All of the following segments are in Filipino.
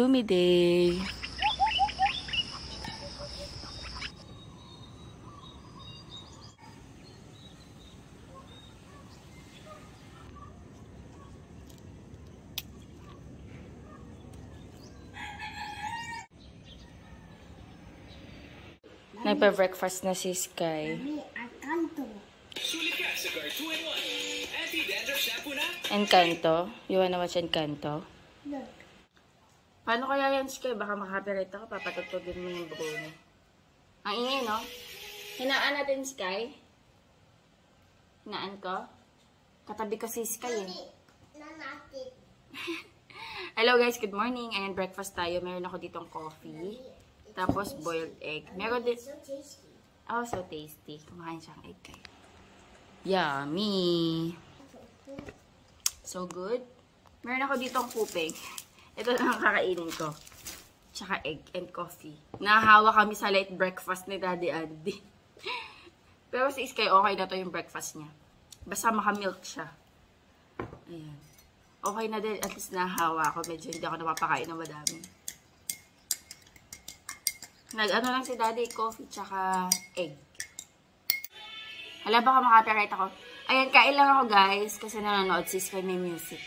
gloomy day. Nagpa-breakfast na si Sky. Encanto? You wanna watch Encanto? Look. Paano kaya yan, Sky? Baka makapirate ako, papatutugin mo yung buko niya. Ang ingay, no? Hinaan natin, Sky. Hinaan ko. Katabi ko si Sky, eh. Hello guys, good morning. Ayan, breakfast tayo. Meron ako ditong coffee. Tapos boiled egg. Meron din... Oh, so tasty. Kumakain siyang egg. Yummy! So good. Meron ako ditong kuping. Ito na ang kakainin ko. Tsaka egg and coffee. Nahahawa kami sa late breakfast ni Daddy Andy. Pero si Sky, okay na to yung breakfast niya. Basta makamilk siya. Ayan. Okay na din. At least nahahawa ako. Medyo hindi ako napapakain ng madami. Nag-ano lang si Daddy, coffee tsaka egg. Hala, baka makapirate ako. Ayan, kain lang ako guys. Kasi nanonood si Sky may music.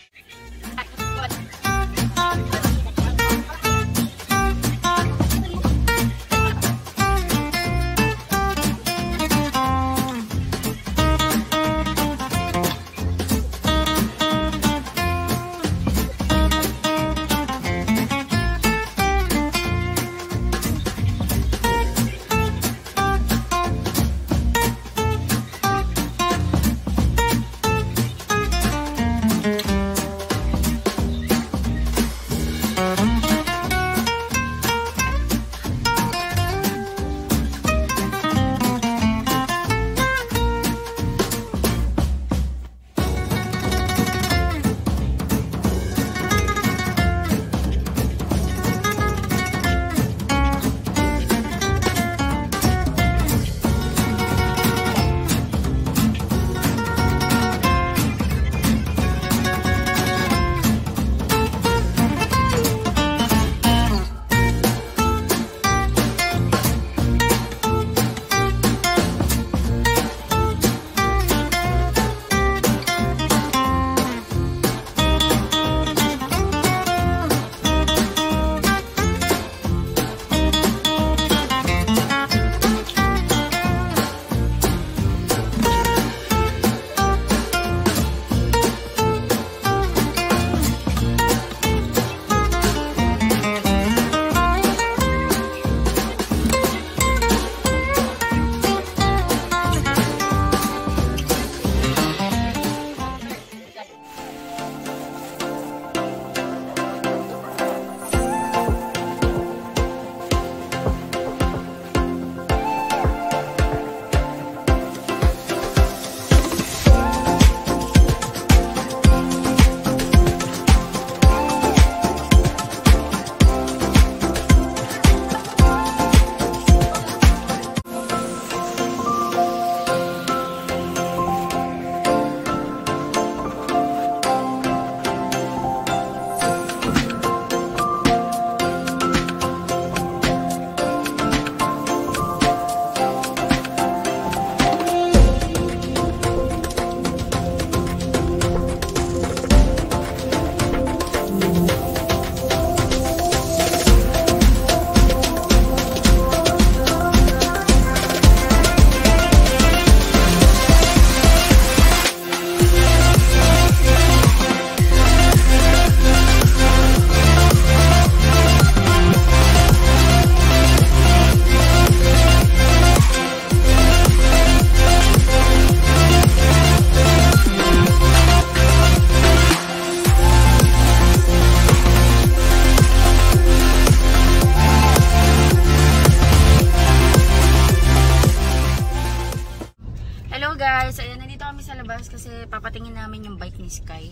guys, ayan, nandito kami sa labas kasi papatingin namin yung bike ni Sky.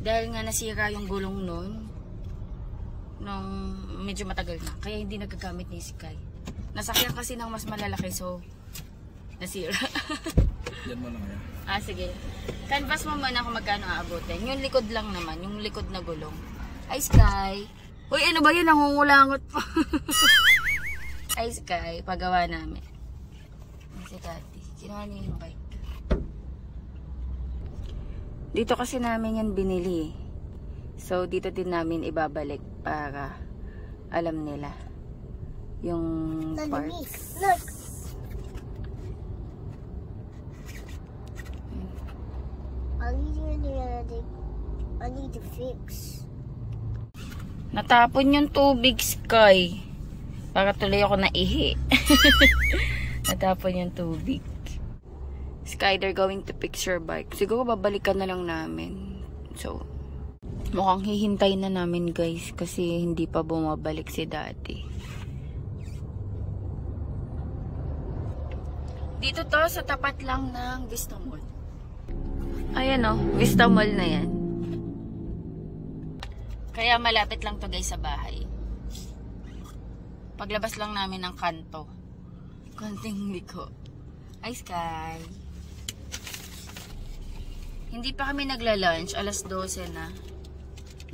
Dahil nga nasira yung gulong nun nung medyo matagal na. Kaya hindi nagagamit ni Sky. Nasakyan kasi ng mas malalaki, so nasira. Yan mo lang yan. Ah, sige. Canvas mo muna kung magkano aabutin. Yung likod lang naman, yung likod na gulong. Ay, Sky. Uy, ano ba yun? Nangungulangot pa. Ay, Sky, pagawa namin. Si Tati, kinuha niya yung bike. Dito kasi namin yan binili. So, dito din namin ibabalik para alam nila yung parts. Look. I need to fix. Natapon yung tubig, Sky. Para tuloy ako naihi. Natapon yung tubig. Sky, they're going to fix your bike. Siguro babalikan na lang namin. So, mukhang hihintay na namin, guys. Kasi hindi pa bumabalik si Daddy. Dito to, sa tapat lang ng Vista Mall. Ayan o, Vista Mall na yan. Kaya malapit lang to, guys, sa bahay. Paglabas lang namin ng kanto. Konting liko. Ay, Sky. Hindi pa kami nagla-lunch. Alas 12 na.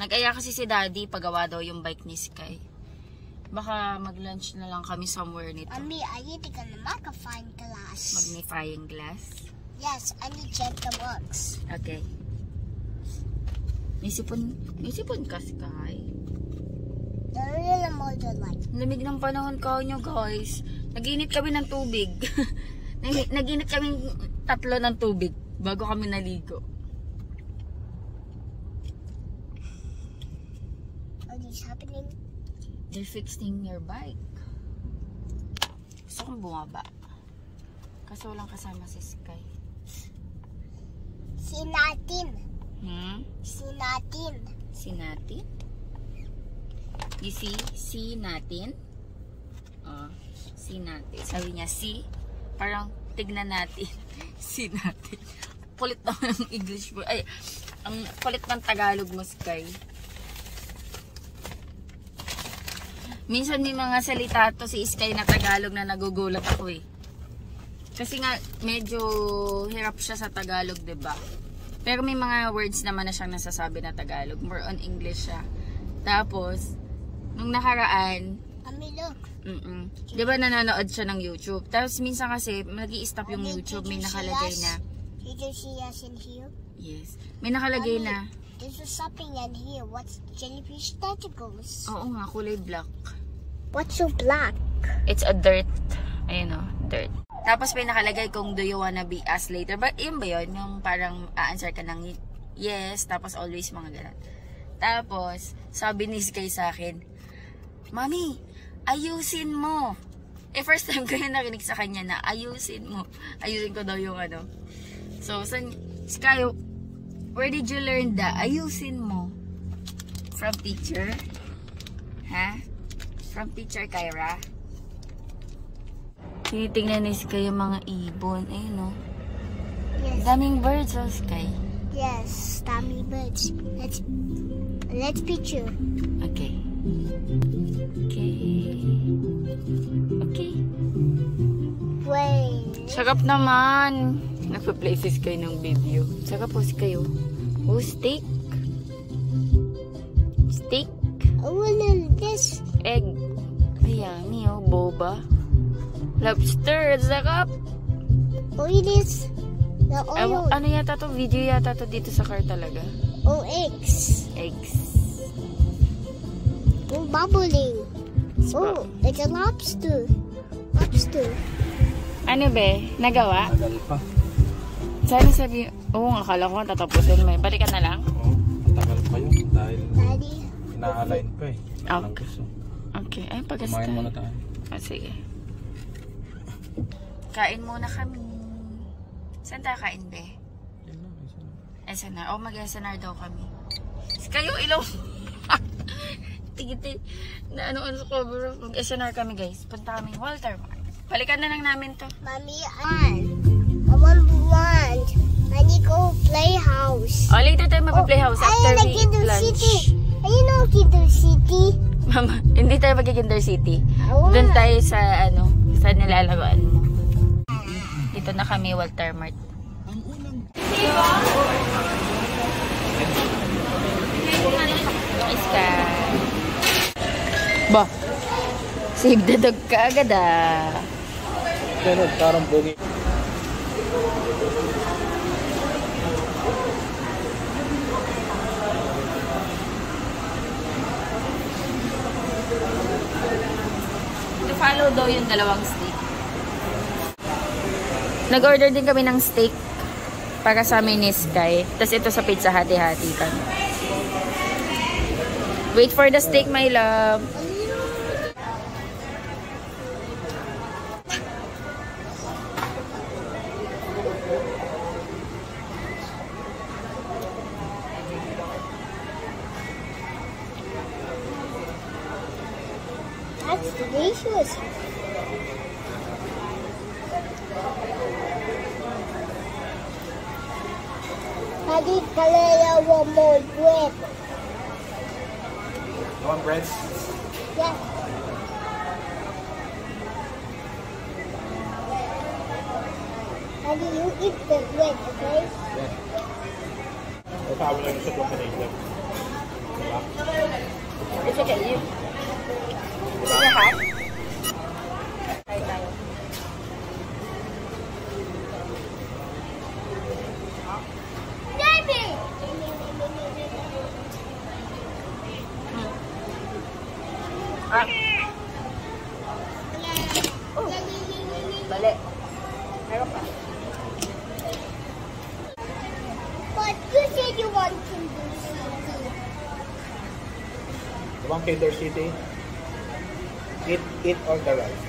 Nag-aya kasi si Daddy pagawa daw yung bike ni Sky. Baka mag-lunch na lang kami somewhere nito. Mommy, I need to get a magnifying glass. Magnifying glass? Yes, I need to check the books. Okay. May sipon ka, Sky. They're more than like. Lamig ng panahon ka nyo, guys. Nag-init kami ng tubig. Nag-init kami 3 ng tubig bago kami naligo. What is happening? They're fixing your bike. Gusto kong bumaba. Kaso walang kasama si Sky. Si natin. Si natin? You see? Si natin? Oh, si natin. Sabi niya, si. Parang tignan natin. Si natin. Kulit naman ang English mo. Ay, ang kulit ng Tagalog mo, Sky. Minsan may mga salita to si Sky na Tagalog na nagugulat ako eh. Kasi nga, medyo hirap siya sa Tagalog, diba? Pero may mga words naman na siyang nasasabi na Tagalog. More on English siya. Tapos, nung nakaraan, Mommy, look. diba nanonood siya ng YouTube? Tapos minsan kasi, nag-i-stop yung Mommy, YouTube. did May you see nakalagay us? na. Did you see us in here? Yes. May nakalagay Mommy, na. there's something in here. What's jellyfish tentacles? Oo nga, kulay black. What's so black? It's a dirt. Ayun o, dirt. Tapos may nakalagay kung do you wanna be asked later. But yun ba yun? Yung parang a-answer ka ng yes, tapos always mga ganun. Tapos, sabi ni Sky sa akin, Mami, ayusin mo. Eh, first time ko yung narinig sa kanya na ayusin mo. Ayusin ko daw yung ano. So, Sky, where did you learn that? Ayusin mo. From teacher? Ha? From teacher Kyra? Tinitingnan ni Sky yung mga ibon. Ayun o. Yes. Daming birds o, Sky. Yes, Tommy birds. Let's picture. Okay. Okay. Wait. Sarap naman. Nagpa-play si Sky ng video. Sarap po Sky o. Oh, steak. Steak. Oh, and this. Egg. Ayami o. Boba. Lobster. Sarap. Oh, it is. The oil. Ano yata to? Video yata to dito sa car talaga. Oh, eggs. Eggs. Oh, bubbling. Oh, it's a lobster. Lobster. Ano be? Nagawa? Tagal pa. Sana sabi, akala ko tatapusin mo. Balikan na lang? Oo, matagal pa yun dahil Daddy. ina-align pa eh. Walang Okay. gusto. Okay. Ay, pag-sky. Kumain muna tayo. Sige. Kain muna kami. Saan tayo kain, be? Yan lang, isa lang. SNR. Mag-SNR daw kami. Kayo, ilaw. Tigiti. Na ano sa cover. Mag-SNR kami, guys. Punta kami Walter Mart. Balikan na lang namin to. Mommy, I want. I need to go playhouse. Oh, later tayo mag-playhouse after we eat lunch. Are you know Kinder City? Mama, hindi tayo mag-Kinder City. Oh. Doon tayo sa, sa nilalaroan mo. Dito na kami, Walter Mart. Ang unang Sky. Ba, save the dog ka agad ah. Pero parang pogi. Follow daw yung dalawang steak. Nag-order din kami ng steak para sa amin ni Sky. Tapos ito sa pizza hati-hati kami. Wait for the steak, my love. That's delicious. Daddy, Kalea, one more bread. You want bread? Yeah. Daddy, you eat the bread, okay? Yeah. Kasama lang sa Copenhagen. It's okay, you. Is it hot? Try tayo. Daddy! Ah. Oh, balik. Meron pa. But you said you want to do something. You want Kinder City? Eat all the rice.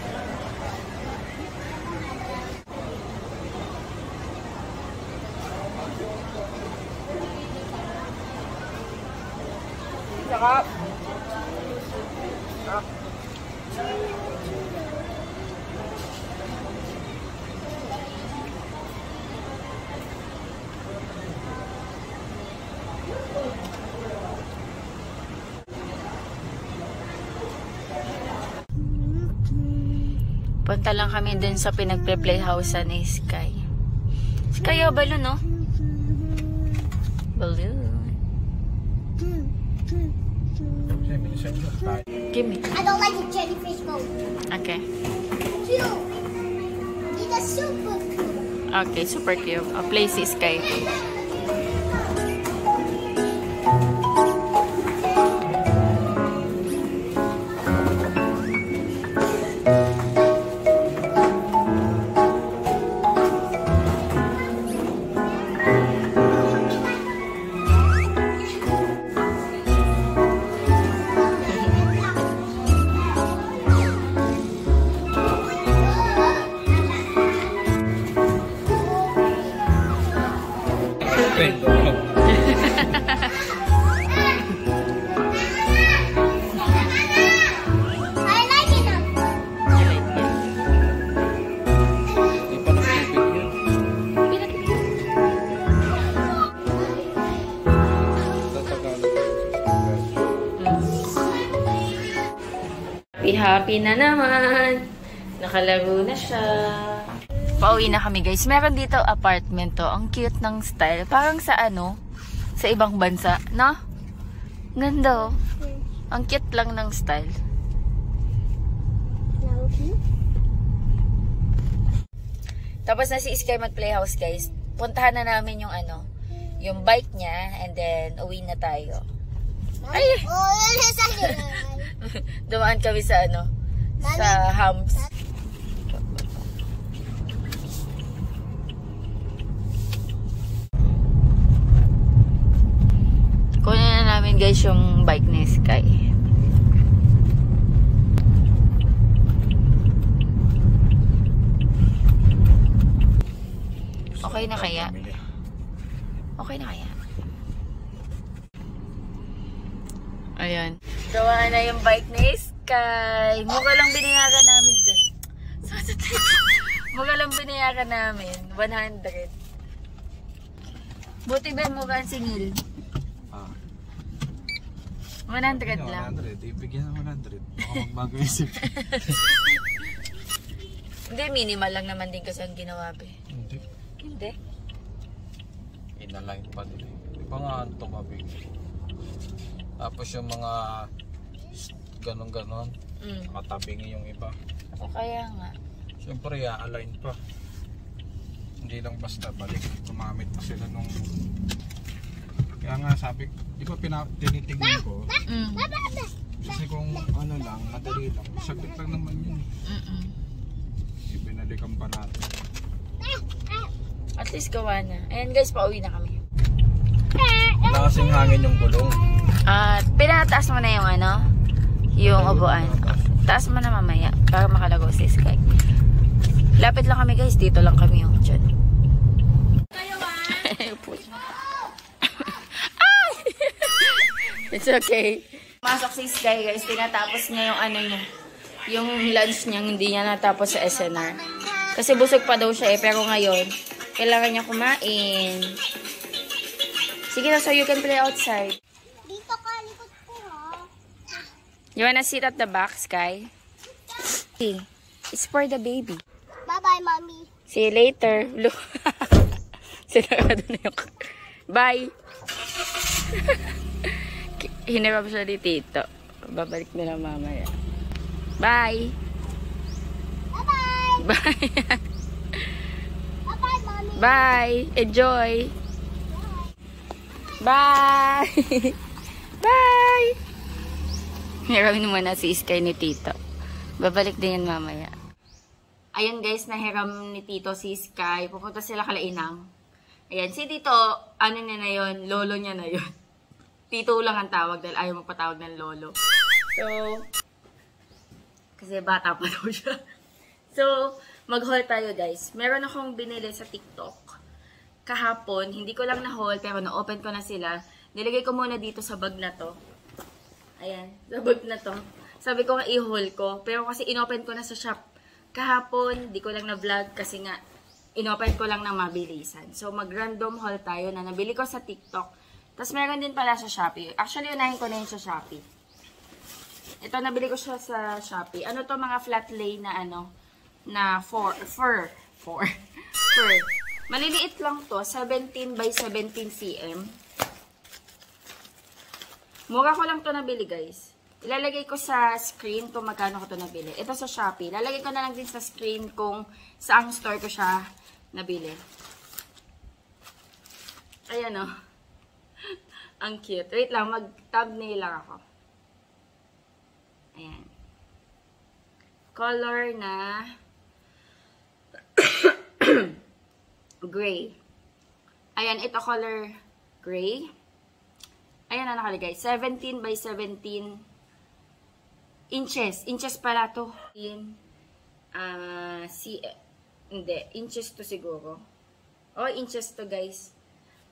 Sarap. Sarap. Punta lang kami dun sa pinagpe-playhouse ni Sky. Sky, oh, balloon, no? Balloon. Give me. I don't like the jellyfish boat. Okay. Cute. It's a super cute. Okay, super cute. I'll play si Sky. I like it. Di pa nag-tubig yun. Happy na naman. Nakalago na siya. Pauwi na kami, guys. Meron dito apartment to. Ang cute ng style. Parang sa ano? Sa ibang bansa. No? Ganda oh. Ang cute lang ng style. Tapos na si Sky mag-playhouse, guys. Puntahan na namin yung ano, yung bike niya, and then uwi na tayo. Ay! Dumaan kami sa ano, sa Hams. Kunin na namin, guys, yung bike ni Sky. Okay na kaya? Okay na kaya? Ayan. Gawa na yung bike ni Sky. Mukha lang binayaran namin dun. Mukha lang binayaran namin. 100. Buti ba mukha ang singil? 100 lang. 100. Ibigyan ng 100. Baka magbago isip. Hindi, minimal lang naman din kasi ang ginawa ba. Hindi. Hindi. Inalign pa nila. Di ba nga tumabig? Tapos yung mga ganon-ganon. Nakatabingi yung iba. O kaya nga. Siyempre, align pa. Hindi lang basta balik. Gumamit pa sila nung... Kaya nga sabi, di ba tinitignan ko? Kasi kung ano lang, madali lang. Saglit lang naman yun. Ibinalikan pa natin. At least gawa na. Ayan guys, pauwi na kami. Wala kasing hangin yung gulong. At pinataas mo na yung ano? Yung upuan. Taas mo na mamaya para makalago si Sky. Lapit lang kami guys. Dito lang kami yung dyan. It's okay. Masok si Sky guys. Tinatapos niya yung ano niya. Yung lunch niya. Hindi niya natapos sa SNR. Kasi busog pa daw siya eh. Pero ngayon, kailangan niya kumain. Sige na, so you can play outside. Dito ka, likod ko ha. You wanna sit at the back, Sky? See, it's for the baby. Bye-bye, mommy. See you later. Look. Sinarado na yung... Bye! Hinarap siya ni Tito. Babalik na lang mamaya. Bye! Bye-bye. Bye! Bye-bye, mommy. Bye! Enjoy! Bye! Bye! Hiramin muna si Sky ni Tito. Babalik din yan mamaya. Ayun guys, nahiram ni Tito si Sky. Pupunta sila Kalainang. Ayan, si Tito, ano niya na yun, lolo niya na yun. Tito lang ang tawag dahil ayaw magpatawag ng lolo. So, kasi bata pa daw siya. So, mag-haul tayo guys. Meron akong binili sa TikTok. Kahapon, hindi ko lang na-haul pero na-open ko na sila. Nilagay ko muna dito sa bag na to. Ayan, sa bag na to. Sabi ko nga i-haul ko, pero kasi inopen ko na sa shop. Kahapon, di ko lang na-vlog kasi nga inopen ko lang ng mabilisan. So, mag-random haul tayo na nabili ko sa TikTok. Tapos, meron din pala sa Shopee. Actually, unahin ko na yun sa Shopee. Ito, nabili ko siya sa Shopee. Ano to, mga flat lay na ano, na fur. Maliliit lang to, 17 by 17 cm. Mura ko lang to nabili, guys. Ilalagay ko sa screen kung magkano ko to nabili. Ito sa Shopee. Lalagay ko na lang din sa screen kung saang store ko siya nabili. Ayan o. Ang cute. Wait lang, mag-thumbnail lang ako. Ayan. Color na gray. Ayan, ito color gray. Ayan na nakalagay. 17 by 17 inches. Inches pala to. Hindi. Inches to siguro. Inches to guys.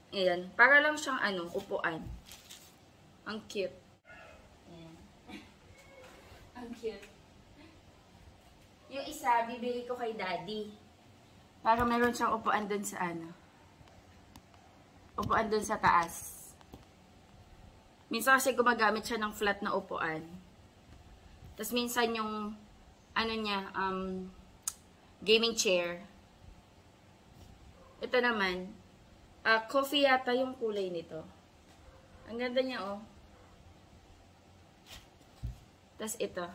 Ayan. Para lang siyang upuan. Ang cute. Ayan. Ang cute. Yung isa, bibili ko kay daddy. Para meron siyang upuan dun sa upuan dun sa taas. Minsan kasi gumagamit siya ng flat na upuan. Tapos minsan yung, gaming chair. Ito naman, coffee yata yung kulay nito. Ang ganda niya, oh. Tapos ito.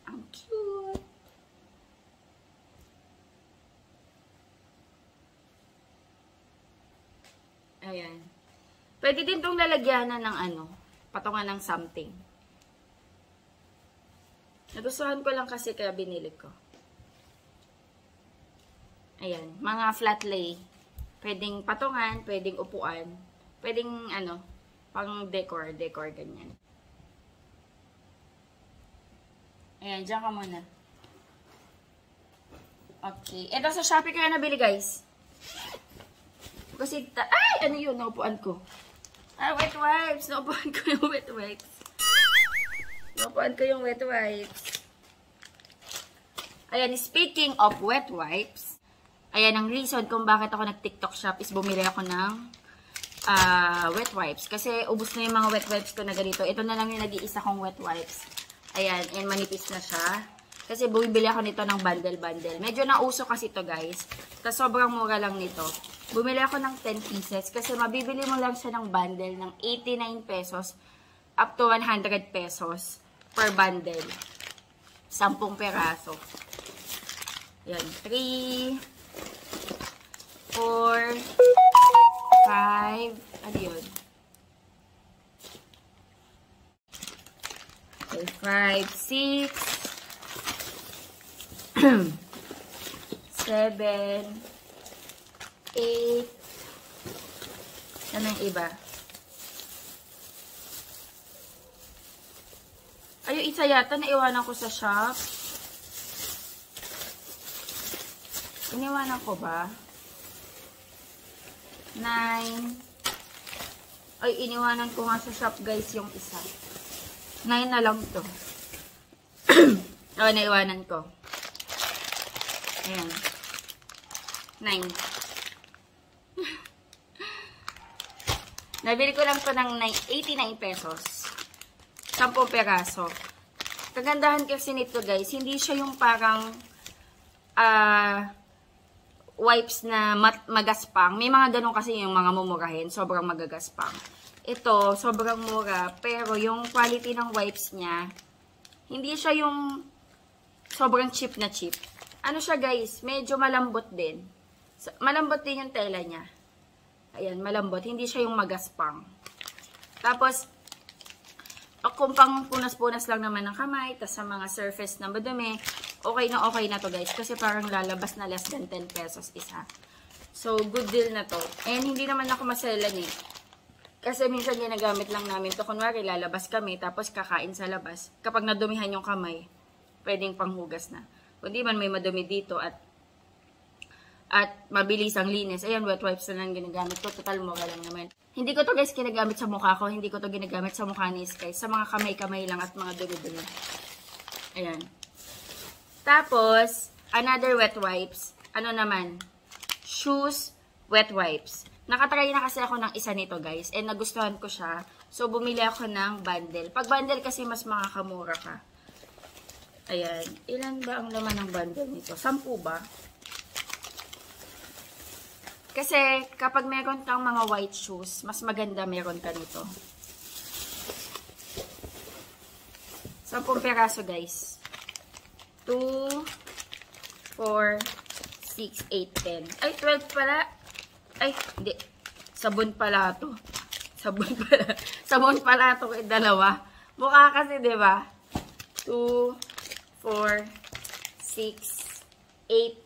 Ang cute. Ayan. Pwede din itong lalagyanan ng patungan ng something. Nagustuhan ko lang kasi kaya binili ko. Ayan, mga flat lay. Pwedeng patungan, pwedeng upuan, pwedeng pang decor ganyan. Ayan, dyan ka muna. Okay, ito sa Shopee kaya nabili guys. Kasi, ano yun, naupuan ko. Wet wipes, naupuan ko yung wet wipes. Naupuan ko yung wet wipes. Ayan, speaking of wet wipes, ayan, ang reason kung bakit ako nag-TikTok shop is bumili ako ng wet wipes. Kasi ubos na yung mga wet wipes ko na ganito. Ito na lang yung nag-iisa kong wet wipes. Ayan, and manipis na siya. Kasi bumibili ako nito ng bundle-bundle. Medyo nauso kasi ito guys. Tapos sobrang mura lang nito. Bumili ako ng 10 pieces. Kasi mabibili mo lang siya ng bundle ng 89 pesos. up to 100 pesos per bundle. 10 peraso. Yan. 3, 4, 5, ano yun? Okay, 5, 6, 7, 8, ano yung iba? Ay, yung isa yata naiwanan ko sa shop. Iniwanan ko ba? 9. Ay, iniwanan ko nga sa shop guys yung isa. 9 na lang to. Oh, naiwanan ko. Ayan. 9. Nabili ko lang to ng 89 pesos. 10 peraso. Kagandahan kasi nito guys, hindi siya yung parang wipes na magaspang. May mga ganun kasi yung mga mumurahin, sobrang magagaspang. Ito, sobrang mura, pero yung quality ng wipes niya, hindi siya yung sobrang cheap na cheap. Ano siya guys, medyo malambot din. Malambot din yung tela niya. Ayan, malambot. Hindi siya yung magaspang. Tapos, kung pang punas-punas lang naman ng kamay, tas sa mga surface na madumi, okay na to guys. Kasi parang lalabas na less than 10 pesos isa. So, good deal na to. And hindi naman ako maselan eh. Kasi minsan ginagamit lang namin to. Kunwari, lalabas kami, tapos kakain sa labas. Kapag nadumihan yung kamay, pwedeng panghugas na. Kundi man may madumi dito at mabilis ang linis. Ayan, wet wipes na lang ginagamit ko. Total, mura lang naman. Hindi ko to guys ginagamit sa mukha ko. Hindi ko to ginagamit sa mukha ni Sky. Sa mga kamay-kamay lang at mga dumi-dumi. Ayan. Tapos, another wet wipes. Ano naman? Shoes wet wipes. Nakatry na kasi ako ng isa nito guys. And nagustuhan ko siya. So, bumili ako ng bundle. Pag bundle kasi mas makakamura ka. Ayan. Ilan ba ang laman ng bundle nito? 10 ba? Kasi, kapag meron kang mga white shoes, mas maganda meron ka nito. 10 peraso, guys. 2, 4, 6, 8, 10. Ay, 12 pala. Ay, hindi. Sabon pala ito. Sabon pala. Sabon pala ito. Dalawa. Mukha kasi, diba? 2, 4, 6, 8,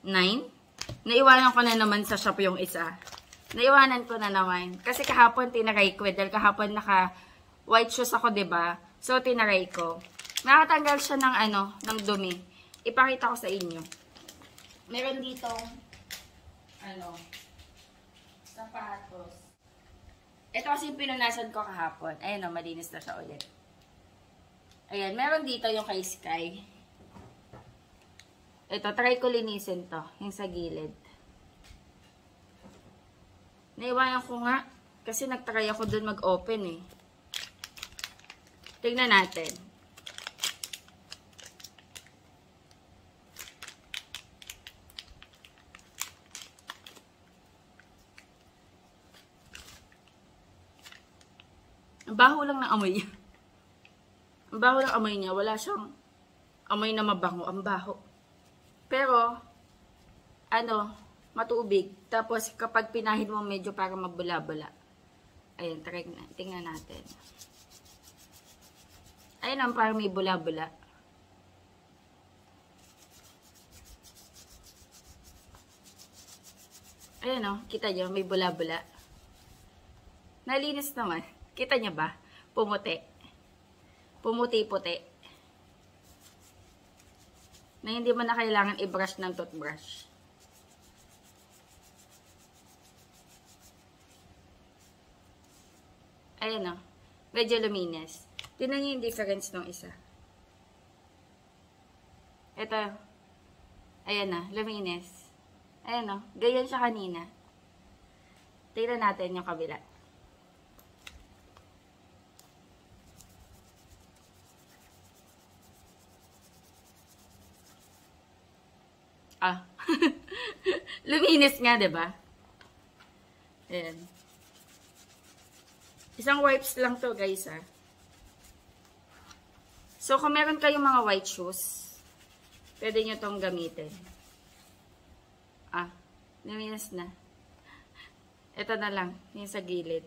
9. Naiwanan ko na naman sa shop yung isa. Naiwanan ko na naman. Kasi kahapon tinaray ko. Dahil kahapon naka white shoes ako, diba? So, tinaray ko. Nakatanggal siya ng ng dumi. Ipakita ko sa inyo. Meron ditong sapatos. Ito kasi yung pinunasan ko kahapon. Ayan o, malinis na siya ulit. Ayan, meron dito yung kay Sky. Ito, try ko linisin to. Yung sa gilid. Naiwanan ko nga. Kasi nagtry ako dun mag-open eh. Tignan natin. Ang baho lang ng amoy niya. Ang baho ng amoy niya. Wala siyang amoy na mabango. Ang baho. Pero, matubig. Tapos, kapag pinahid mo, medyo parang mabula-bula. Ayan, tingnan natin. Ayan, parang may bula-bula. Ayan o, kita nyo, may bula-bula. Nalinis naman. Kita nyo ba? Pumuti. Pumuti-puti. Na hindi mo na kailangan i-brush ng toothbrush. Ayan o. Medyo luminis. Tingnan niyo yung difference ng isa. Ito. Ayan na. Luminis. Ayan o. Ganyan siya kanina. Tingnan natin yung kabila. Luminis nga, diba? Ayan. Isang wipes lang to, guys, ah. So, kung meron kayong mga white shoes, pwede nyo tong gamitin. Ah, naminas na. Ito na lang, yung sa gilid.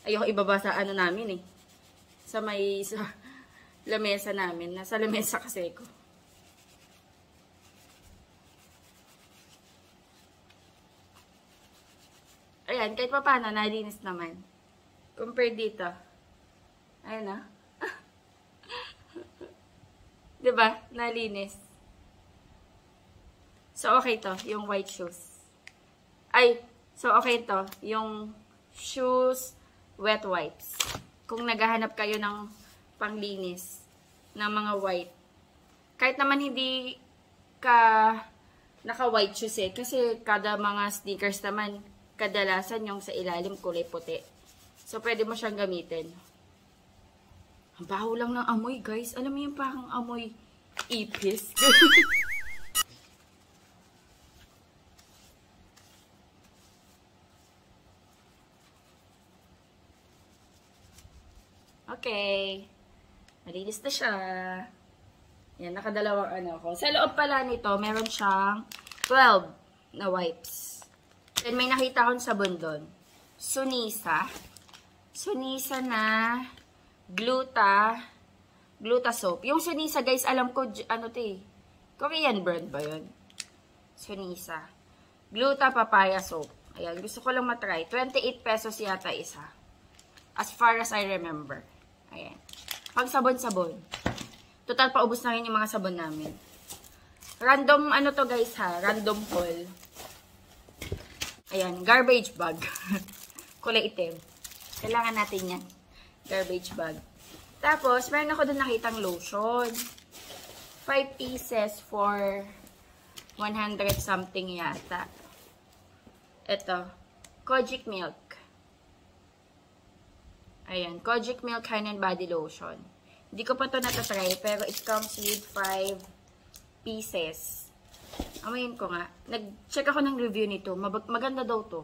Ayoko ibaba sa ano namin eh. Sa lamesa namin. Nasa lamesa kasi ko. Ayan, kahit pa paano, nalinis naman. Compare dito. Ayan na. Diba? Nalinis. So, okay to. Yung white shoes. Ay, so okay to. Yung shoes, wet wipes. Kung naghahanap kayo ng panglinis ng mga white. Kahit naman hindi ka naka-white shoes eh. Kasi kada mga sneakers naman, kadalasan yung sa ilalim kulay puti. So, pwede mo siyang gamitin. Ang baho lang ng amoy, guys. Alam mo yung parang amoy ipis. Okay. Malinis na siya. Yan, nakadalawang ano ko. Sa loob pala nito, meron siyang 12 na wipes. Then, may nakita akong sabon doon. Sunisa. Sunisa na Gluta soap. Yung Sunisa, guys, alam ko, ano to eh. Korean brand ba yun? Sunisa. Gluta papaya soap. Ayan, gusto ko lang matry. 28 pesos yata isa. As far as I remember. Ayan. Pag sabon-sabon. Total, paubos na rin yung mga sabon namin. Random, ano to guys ha? Random haul. Ayan, garbage bag. Kulay itim. Kailangan natin yan. Garbage bag. Tapos, meron ako doon nakitang lotion. 5 pieces for 100 something yata. Ito. Kojic Milk. Ayan. Kojic Milk Hand and Body Lotion. Hindi ko pa ito natatry, pero it comes with 5 pieces. Amayin ko nga. Nag-check ako ng review nito. Maganda daw to.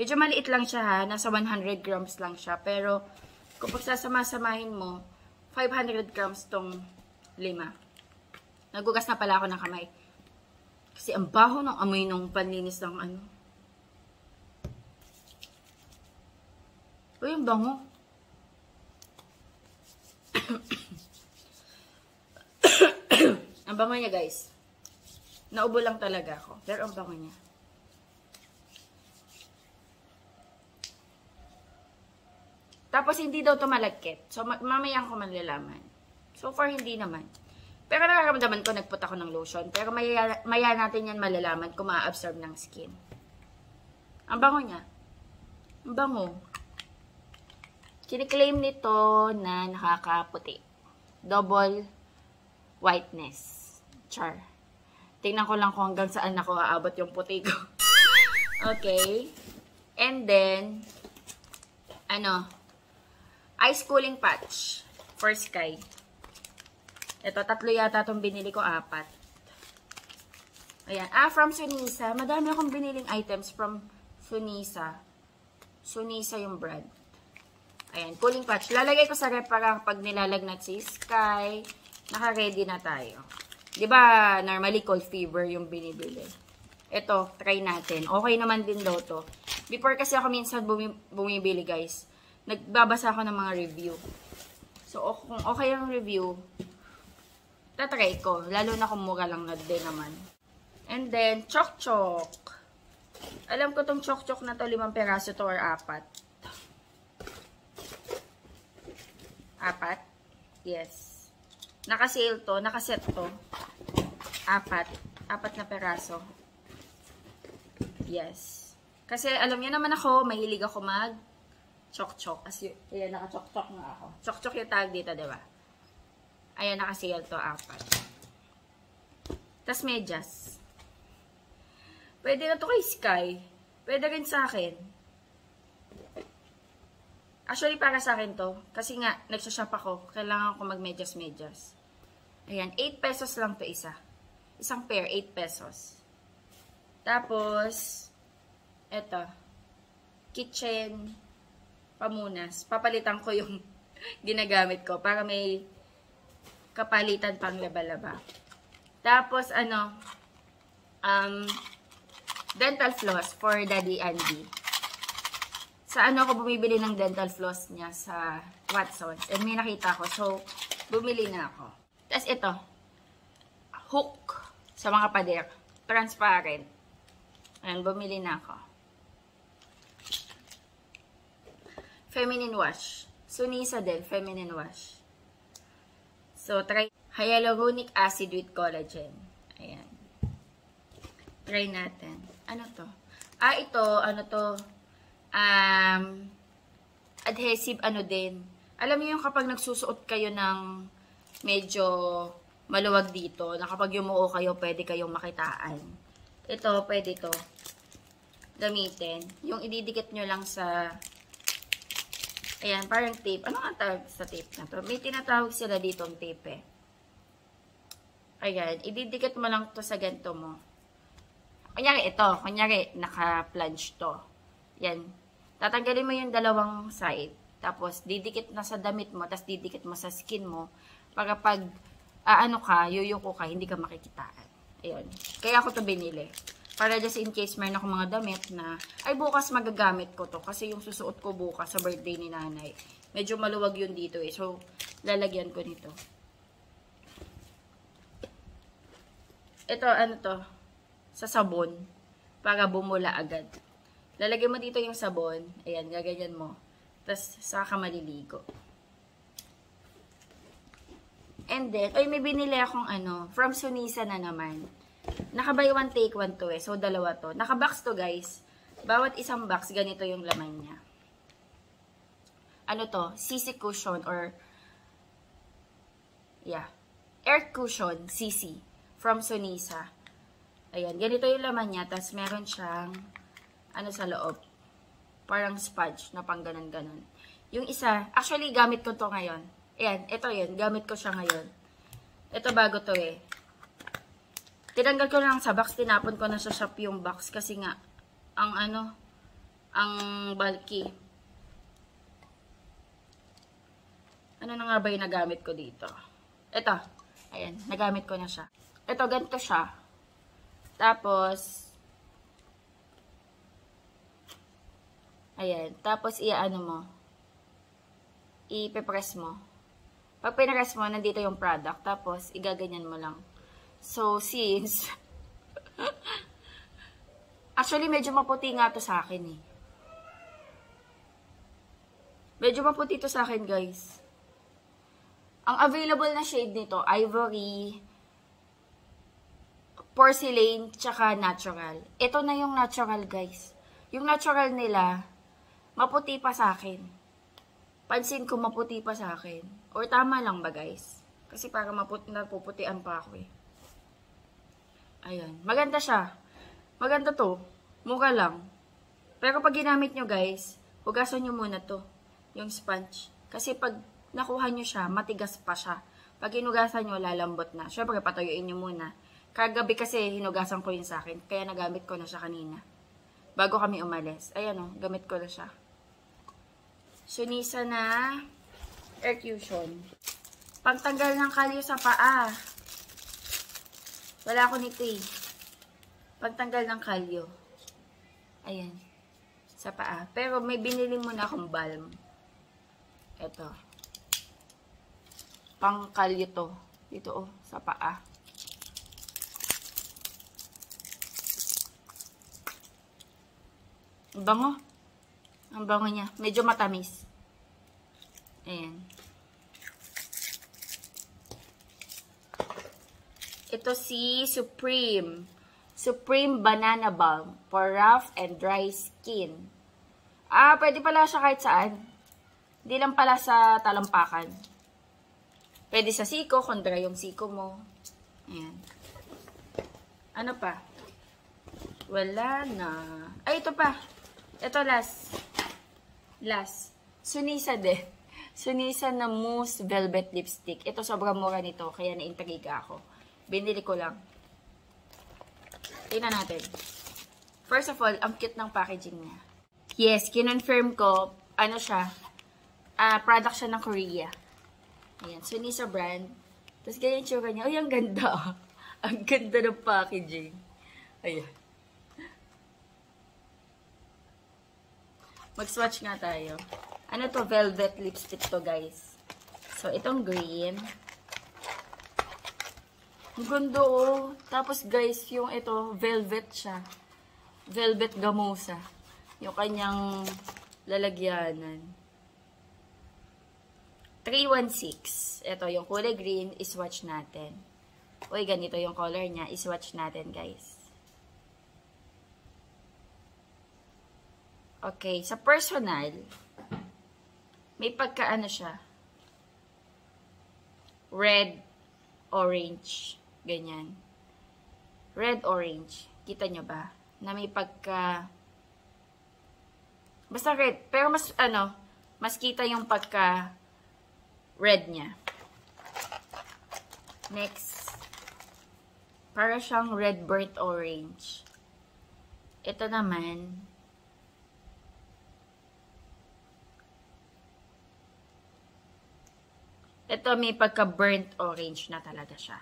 Medyo maliit lang siya ha. Nasa 100 grams lang siya. Pero, kung pagsasama-samahin mo, 500 grams tong 5. Nagugas na pala ako ng kamay. Kasi ang baho ng amoy ng panlinis ng ano. Uy, ang bango. Ang bango niya, guys. Naubo lang talaga ako. Pero ang bango niya. Tapos, hindi daw ito malagkit. So, mamayang ko manlalaman. So far, hindi naman. Pero nararamdaman ko, nagput ako ng lotion. Pero maya natin yan malalaman kung ma-absorb ng skin. Ang bango niya. Ang bango. Kiniklaim nito na nakakaputi. Double whiteness. Char. Tingnan ko lang kung hanggang saan ako aabot yung puti ko. Okay. And then, ice cooling patch for Sky. Ito, 3 yata itong binili ko, 4. Ayan. From Sunisa. Madami akong biniling items from Sunisa. Sunisa yung brand. Ayan, cooling patch. Lalagay ko sa rep para pag nilalagnat si Sky, naka-ready na tayo. Diba, normally cold fever yung binibili. Ito, try natin. Okay naman din daw to. Before kasi ako minsan bumibili, guys. Nagbabasa ako ng mga review. So, kung okay ang review, tatry ko. Lalo na kung mura lang na din naman. And then, chok-chok. Alam ko tong chok-chok na to, 5 peraso to or 4. 4? Yes. Naka-sale to, naka-set to. 4 na peraso. Yes. Kasi alam niyo naman ako, mahilig ako chok-chok. Ayan, naka-chok-chok nga ako. Chok-chok yung tag dito, diba? Ayan, naka-sale to, 4. Tas medyas. Pwede na to kay Sky. Pwede rin sa akin. Actually, para sa akin to. Kasi nga, nagsashop ako. Kailangan ko mag-medyas-medyas. Ayan, 8 pesos lang to isa. Isang pair, 8 pesos. Tapos, eto. Kitchen pamunas. Papalitan ko yung ginagamit ko para may kapalitan pang laba-laba. Tapos, dental floss for Daddy Andy. Sa ako bumibili ng dental floss niya sa Watsons. And may nakita ko. So, bumili na ako. Tapos ito. Hook sa mga pader. Transparent. Ayan, bumili na ako. Feminine wash. Sunisa din, feminine wash. So, try hyaluronic acid with collagen. Ayan. Try natin. Ano to? Ito, adhesive din. Alam niyo yung kapag nagsusuot kayo ng medyo maluwag dito, na kapag yumuo kayo, pwede kayong makitaan. Ito, pwede to gamitin. Yung ididikit nyo lang sa, ayan, parang tape. Ano ang tawag sa tape na to? May tinatawag sila dito ang tape eh. Ayan, ididikit mo lang to sa ganito mo. Kunyari ito, kunyari naka-plunge to. Yan. Tatanggalin mo yung dalawang side. Tapos, didikit na sa damit mo. Tapos, didikit mo sa skin mo. Para pag, yuyuko ka, hindi ka makikitaan. Ayun. Kaya ako to binili. Para just in case meron ako mga damit na, ay bukas magagamit ko to. Kasi yung susuot ko bukas sa birthday ni nanay. Medyo maluwag yun dito eh. So, lalagyan ko nito. Ito, to? Sa sabon. Para bumula agad. Lalagyan mo dito yung sabon. Ayan, gaganyan mo. Tapos, saka maliligo. And then, may binili akong from Sunisa na naman. Naka-buy one, take one to eh. So, dalawa to. Naka-box to, guys. Bawat isang box, ganito yung laman niya. CC cushion or, air cushion, CC. From Sunisa. Ayan, ganito yung laman niya. Tapos, meron siyang, sa loob. Parang sponge na pang ganun-ganun. Yung isa, actually, gamit ko to ngayon. Ayan, ito yun. Gamit ko siya ngayon. Ito bago to eh. Tinanggal ko lang sa box. Tinapon ko na sa shop yung box. Kasi nga, ang bulky. Ano na nga ba yung nagamit ko dito? Ito. Ayan, nagamit ko na siya. Ito, ganito siya. Tapos, ayan. Tapos, mo. Ipe-press mo. Pag pinress mo, nandito yung product. Tapos, igaganyan mo lang. So, since, actually, medyo maputi nga to sa akin eh. Medyo maputi to sa akin, guys. Ang available na shade nito, ivory, porcelain, tsaka natural. Ito na yung natural, guys. Yung natural nila, maputi pa sa akin. Pansin ko maputi pa sa akin. Or tama lang ba, guys? Kasi para napuputian pa ako eh. Ayan. Maganda siya. Maganda to. Mura lang. Pero pag ginamit nyo, guys, hugasan nyo muna to. Yung sponge. Kasi pag nakuha nyo siya, matigas pa siya. Pag hinugasan nyo, lalambot na. Syempre, patuyuin nyo muna. Kagabi kasi hinugasan ko yun sa akin. Kaya nagamit ko na siya kanina. Bago kami umalis. Ayan o, gamit ko na siya. Sunisa na air cushion. Pagtanggal ng kalyo sa paa. Wala ko nito eh. Pagtanggal ng kalyo. Ayan. Sa paa. Pero may binili muna akong balm. Ito. Pang kalyo to. Dito sa paa. Ang bango. Ang bango niya. Medyo matamis. Ayan. Ito si Supreme. Supreme Banana Balm for rough and dry skin. Pwede pala siya kahit saan. Hindi lang pala sa talampakan. Pwede sa siko, kung dry yung siko mo. Ayan. Ano pa? Wala na. Ay, ito pa. Ito last. Sunisa din. Sunisa na mousse velvet lipstick. Ito sobrang mura nito, kaya na-intriga ako. Binili ko lang. Tingnan natin. First of all, ang cute ng packaging niya. Yes, kinonfirm ko. ano siya, product siya ng Korea. Ayan, Sunisa brand. Tapos ganyan yung tsura niya. Ay, ang ganda. Ang ganda ng packaging. Ayan. Mag-swatch nga tayo. Ano to? Velvet lipstick to, guys. So, itong green. Ang ganda, oh. Tapos, guys, yung ito, velvet siya. Velvet gamusa. Yung kanyang lalagyanan. 316. Ito, yung kulay green, iswatch natin. Uy, ganito yung color niya. Iswatch natin, guys. Okay, sa personal, may pagkaano siya. Red, orange. Ganyan. Red, orange. Kita nyo ba? Na may pagka... Basta red. Pero mas, mas kita yung pagka red niya. Next. Para siyang red burnt orange. Ito naman. Ito may pagka burnt orange na talaga siya.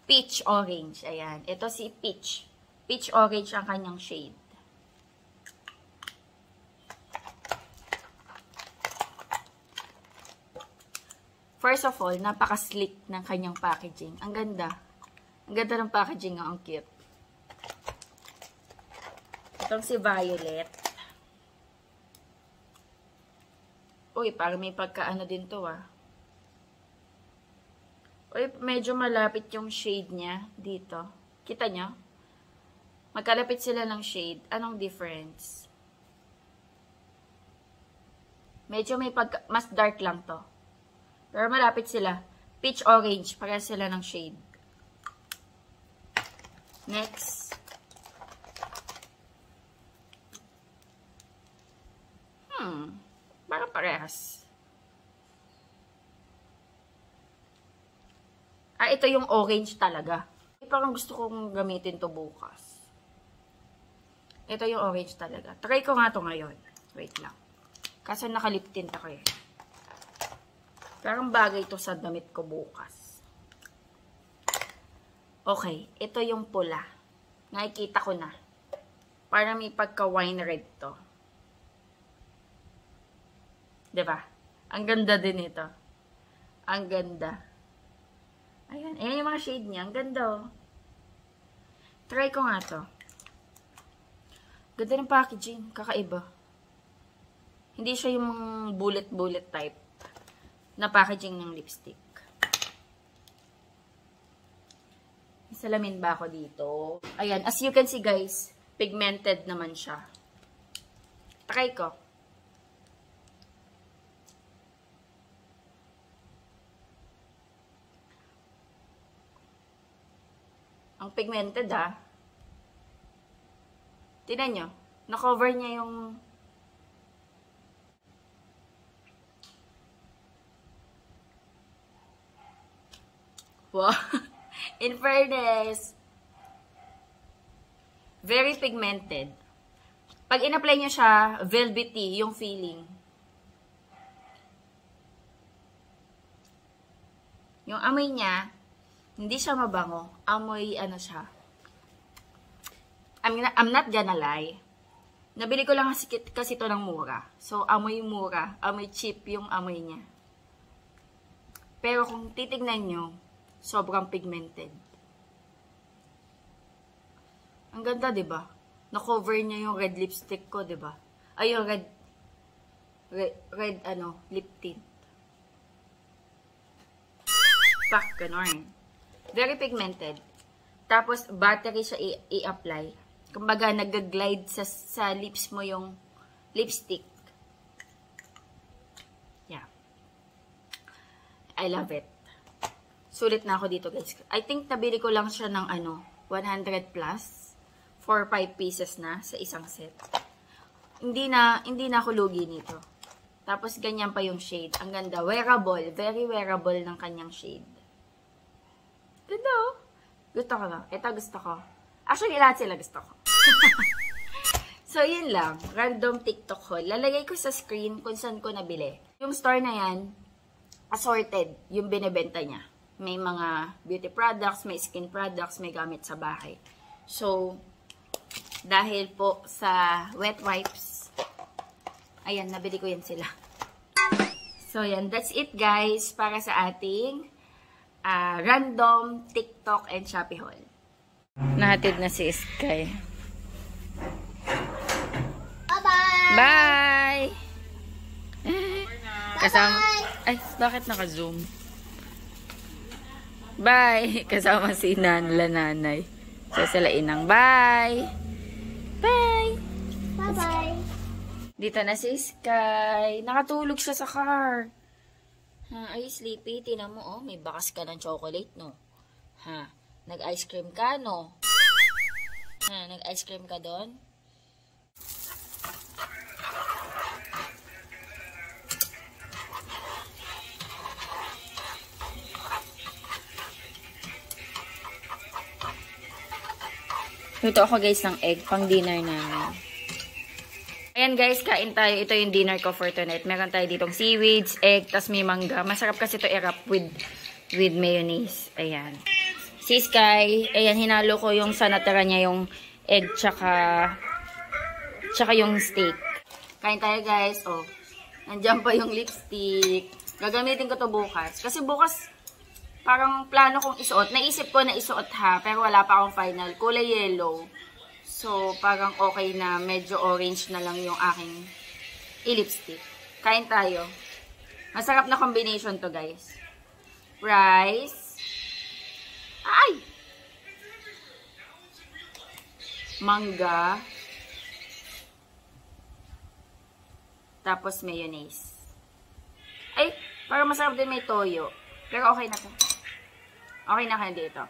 Peach orange. Ayan. Ito si peach. Peach orange ang kanyang shade. First of all, napaka-sleek ng kanyang packaging. Ang ganda. Ang ganda ng packaging. Ang cute. Itong si Violet. Uy, parang may pagka-ano din to, ah. Uy, medyo malapit yung shade niya dito. Kita nyo? Magkalapit sila ng shade. Anong difference? Medyo may mas dark lang to. Pero malapit sila. Peach orange. Parehas sila ng shade. Next. Parang parehas. Ito yung orange talaga. Parang gusto kong gamitin to bukas. Ito yung orange talaga. Try ko nga to ngayon. Wait lang. Kasi nakalip tint ako eh. Parang bagay to sa damit ko bukas. Okay. Ito yung pula. Nakikita ko na. Parang may pagka-wine red to. Diba? Ang ganda din ito. Ang ganda. Ayan. Ayan yung mga shade niya. Ang ganda, oh. Try ko nga to. Ganda ng packaging. Kakaiba. Hindi siya yung bullet-bullet type na packaging ng lipstick. May salamin ba ako dito? Ayan. As you can see, guys, pigmented naman siya. Try ko. Ang pigmented, ha. Tingnan nyo. Na-cover niya yung... Wow. In fairness, very pigmented. Pag in-apply nyo siya, velvety yung feeling. Yung amoy niya, hindi siya mabango. Amoy, ano siya. I'm not gonna lie. Nabili ko lang kasi ito ng mura. So, amoy mura. Amoy cheap yung amoy niya. Pero kung titignan nyo, sobrang pigmented. Ang ganda, diba? Na-cover niya yung red lipstick ko, diba? Ay, yung red lip tint. Pak, ganon. Very pigmented. Tapos, battery siya i-apply. Kumbaga, nag-glide sa lips mo yung lipstick. Yeah. I love it. Sulit na ako dito, guys. I think nabili ko lang siya ng 100 plus. 4-5 pieces na sa isang set. Hindi na ako lugi nito. Tapos, ganyan pa yung shade. Ang ganda. Wearable. Very wearable ng kanyang shade. Ganda, oh. Gusto ko na. Ito gusto ko. Actually, lahat sila gusto ko. So, yun lang. Random TikTok haul. Lalagay ko sa screen kung saan ko nabili. Yung store na yan, assorted yung binibenta niya. May mga beauty products, may skin products, may gamit sa bahay. So, dahil po sa wet wipes, ayan, nabili ko yan sila. So, yan. That's it, guys, para sa ating random TikTok and Shopee haul. Nahatid na si Sky. Bye-bye! Bye! Kasama... Ay, bakit naka-zoom? Bye! Kasama si nanay. So, sila inang bye! Bye! Bye-bye! Dito na si Sky. Nakatulog siya sa car. Ha, ay, sleepy. Tinan mo, oh. May bakas ka ng chocolate, no? Ha? Nag-ice cream ka, no? Ha? Nag-ice cream ka doon? Luto ako, guys, ng egg pang dinner namin. Ayan, guys, kain tayo. Ito yung dinner ko for tonight. Meron tayo ditong seaweeds, egg, tas may mangga. Masarap kasi ito i-wrap with mayonnaise. Ayan. Si Sky, ayan, hinalo ko yung sa natira niya yung egg tsaka yung steak. Kain tayo, guys. Oh, nandiyan pa yung lipstick. Gagamitin ko to bukas. Kasi bukas, parang plano kong isuot. Naisip ko na isuot ha, pero wala pa akong final. Kulay yellow. So, parang okay na medyo orange na lang yung aking lipstick. Kain tayo. Masarap na combination to, guys. Rice. Ay! Mangga. Tapos mayonnaise. Ay, parang masarap din may toyo. Pero okay na to. Okay na kayo dito.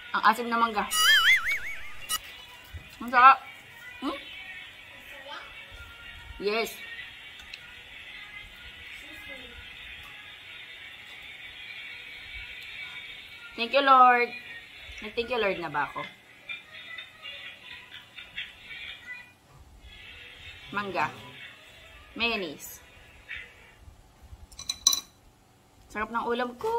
Ang asim na mangga. Ang sarap. Hmm? Yes. Thank you, Lord. Nag-thank you, Lord na ba ako? Mangga. Mayonnaise. Sarap ng ulam ko.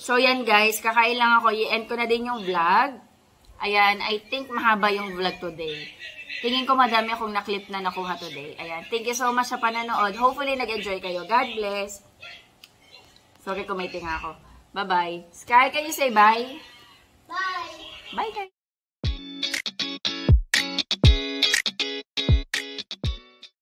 So, yan guys. Kakain lang ako. I-end ko na din yung vlog. Ayan. I think mahaba yung vlog today. Tingin ko madami akong na-clip na nakuha today. Ayan. Thank you so much sa pananood. Hopefully, nag-enjoy kayo. God bless. Sorry kung may tinga ako. Bye-bye. Sky, can you say bye? Bye! Bye, guys.